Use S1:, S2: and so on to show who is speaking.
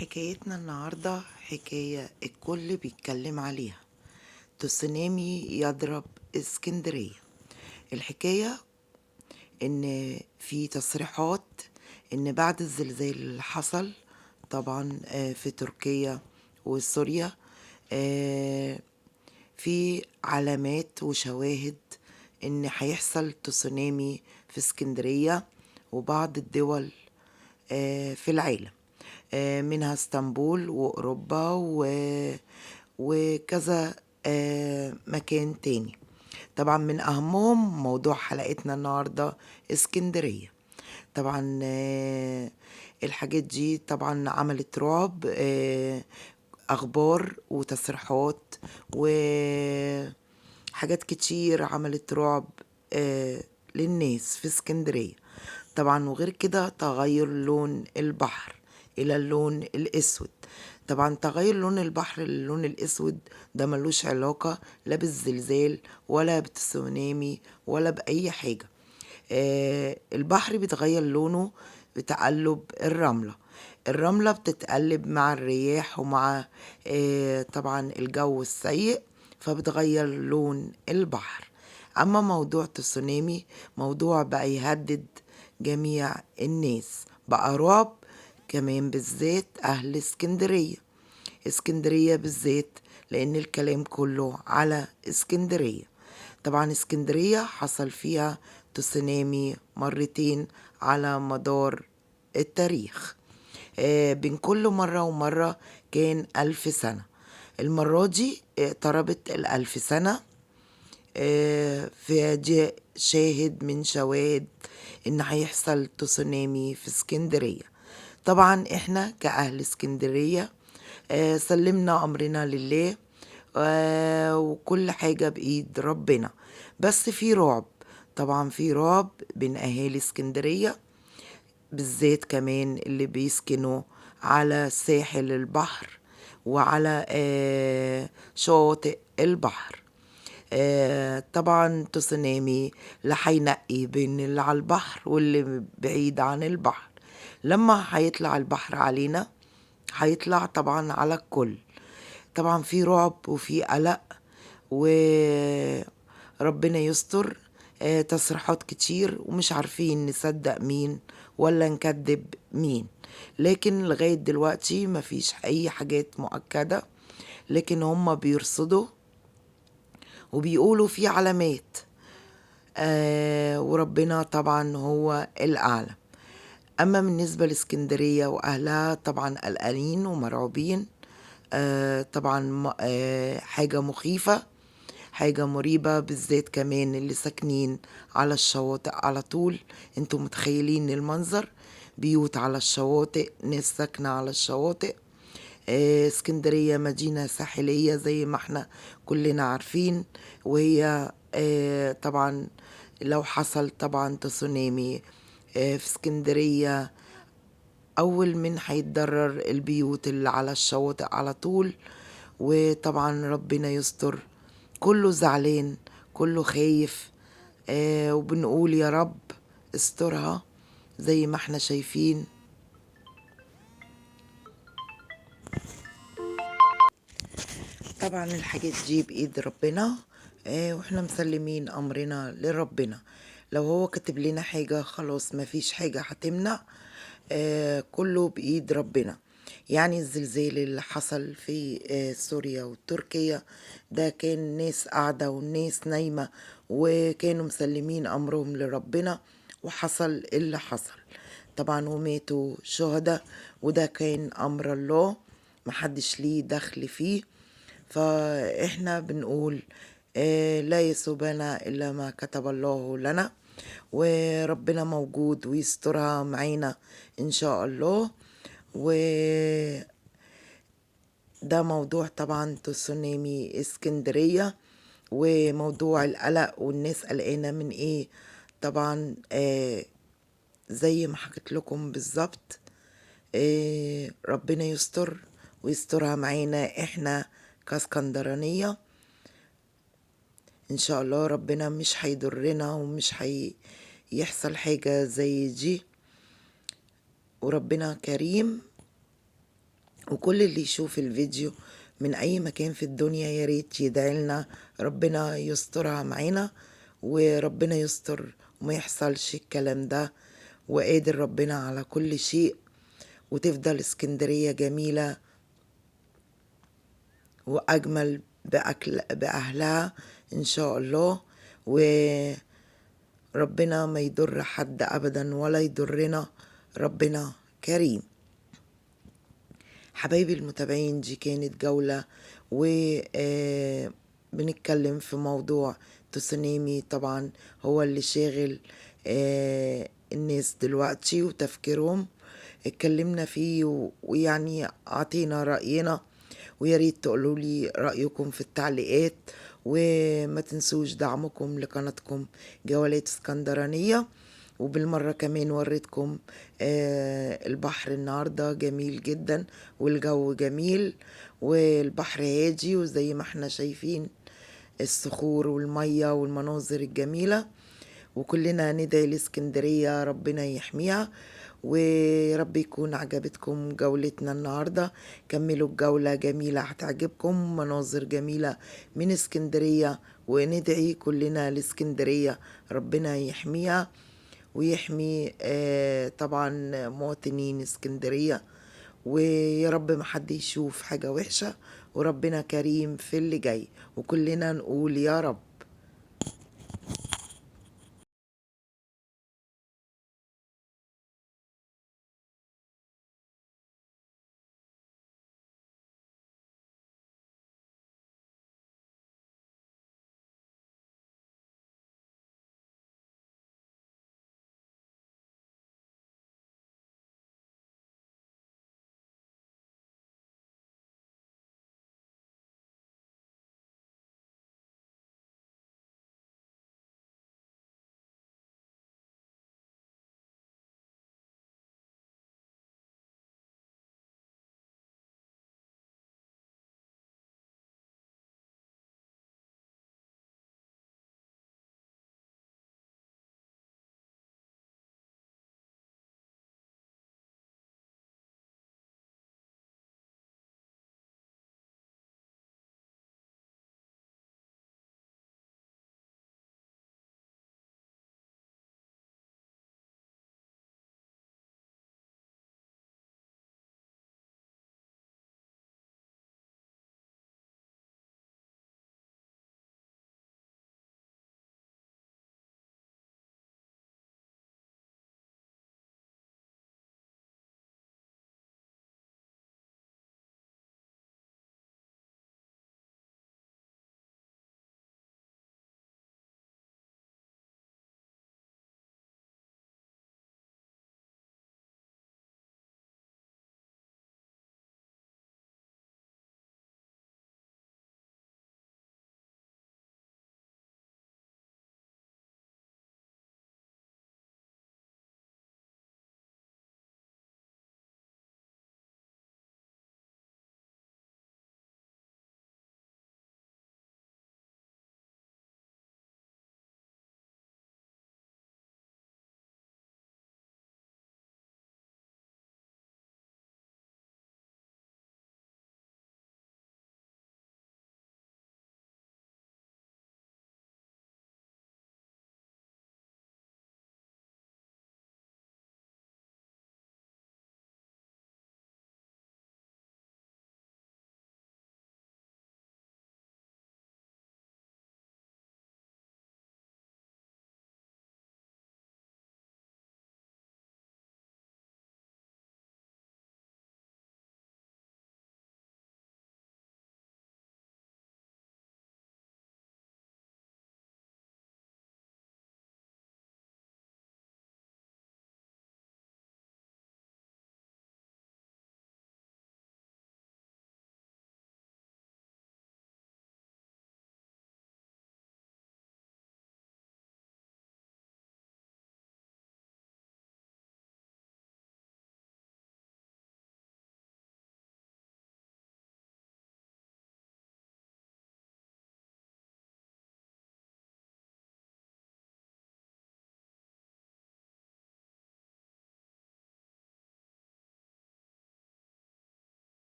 S1: حكايتنا النهاردة حكاية الكل بيتكلم عليها. تسونامي يضرب اسكندرية. الحكاية ان في تصريحات ان بعد الزلزال اللي حصل طبعا في تركيا وسوريا، آه، في علامات وشواهد ان هيحصل تسونامي في اسكندرية وبعض الدول في العالم، منها اسطنبول وأوروبا وكذا مكان تاني. طبعا من أهمهم موضوع حلقتنا النهاردة اسكندرية. طبعا الحاجات دي طبعا عملت رعب، أخبار وتصريحات وحاجات كتير عملت رعب للناس في اسكندرية. طبعا وغير كده تغير لون البحر إلى اللون الأسود. طبعا تغير لون البحر للون الأسود ده ملوش علاقة لا بالزلزال ولا بالتسونامي ولا بأي حاجة. البحر بيتغير لونه بتقلب الرملة بتتقلب مع الرياح ومع طبعا الجو السيء، فبتغير لون البحر. أما موضوع تسونامي موضوع بقى يهدد جميع الناس، بقى رعب كمان بالذات أهل اسكندرية بالذات، لأن الكلام كله على اسكندرية. طبعا اسكندرية حصل فيها تسونامي مرتين على مدار التاريخ، بين كل مرة ومرة كان 1000 سنة. المرة دي اقتربت 1000 سنة. في شاهد من شواهد ان هيحصل تسونامي في اسكندرية. طبعا احنا كأهل اسكندرية سلمنا امرنا لله، وكل حاجة بإيد ربنا. بس في رعب، طبعا في رعب بين أهالي اسكندرية بالذات، كمان اللي بيسكنوا على ساحل البحر وعلى شواطئ البحر. طبعا تسونامي لا هينقي بين اللي على البحر واللي بعيد عن البحر. لما هيطلع البحر علينا هيطلع طبعا على الكل. طبعا في رعب وفي قلق وربنا يستر. تصريحات كتير ومش عارفين نصدق مين ولا نكذب مين، لكن لغاية دلوقتي مفيش أي حاجات مؤكدة، لكن هم بيرصدوا وبيقولوا في علامات، وربنا طبعا هو الأعلم. أما بالنسبة لإسكندرية وأهلها طبعا قلقانين ومرعوبين. طبعا حاجة مخيفة، حاجة مريبة، بالذات كمان اللي ساكنين على الشواطئ على طول. انتوا متخيلين المنظر، بيوت على الشواطئ، ناس ساكنة على الشواطئ. اسكندرية مدينة ساحلية زي ما احنا كلنا عارفين، وهي طبعا لو حصل طبعا تسونامي في اسكندرية، أول من هيتضرر البيوت اللي على الشواطئ على طول. وطبعا ربنا يستر، كله زعلان كله خايف، وبنقول يا رب استرها زي ما احنا شايفين. طبعا الحاجات دي بإيد ربنا، واحنا مسلمين أمرنا لربنا. لو هو كاتب لنا حاجة خلاص مفيش حاجة هتمنع، كله بإيد ربنا. يعني الزلزال اللي حصل في سوريا وتركيا ده كان ناس قاعدة والناس نايمة وكانوا مسلمين أمرهم لربنا، وحصل اللي حصل طبعا وماتوا شهداء، وده كان أمر الله محدش ليه دخل فيه. فإحنا بنقول لا يصيبنا إلا ما كتب الله لنا، وربنا موجود ويسترها معانا إن شاء الله. وده موضوع طبعا تسونامي اسكندرية وموضوع القلق والناس قلقانة من ايه. طبعا زي ما حكيت لكم بالظبط، ربنا يستر ويسترها معانا احنا كاسكندرانية ان شاء الله. ربنا مش هيضرنا ومش هيحصل حاجة زي دي، وربنا كريم وكل اللي يشوف الفيديو من أي مكان في الدنيا يا ريت يدعي لنا ربنا يسترها معانا، وربنا يستر وما يحصلش الكلام ده، وقادر ربنا على كل شيء، وتفضل اسكندرية جميلة وأجمل بأهلها إن شاء الله. وربنا ما يضر حد أبدا ولا يضرنا، ربنا كريم. حبايبي المتابعين، دي كانت جولة بنتكلم في موضوع تسونامي طبعا هو اللي شاغل الناس دلوقتي وتفكيرهم. اتكلمنا فيه ويعني عطينا رأينا، ويا ريت تقولوا لي رأيكم في التعليقات، وما تنسوش دعمكم لقناتكم جولات اسكندرانية. وبالمرة كمان وريتكم البحر النهاردة جميل جدا، والجو جميل، والبحر هادي، وزي ما احنا شايفين الصخور والمية والمناظر الجميلة. وكلنا ندعي لاسكندرية ربنا يحميها، ورب يكون عجبتكم جولتنا النهاردة. كملوا الجولة جميلة هتعجبكم، مناظر جميلة من اسكندرية، وندعي كلنا لاسكندرية ربنا يحميها ويحمي طبعا مواطنين اسكندرية. ويا رب ما حد يشوف حاجة وحشة، وربنا كريم في اللي جاي، وكلنا نقول يا رب.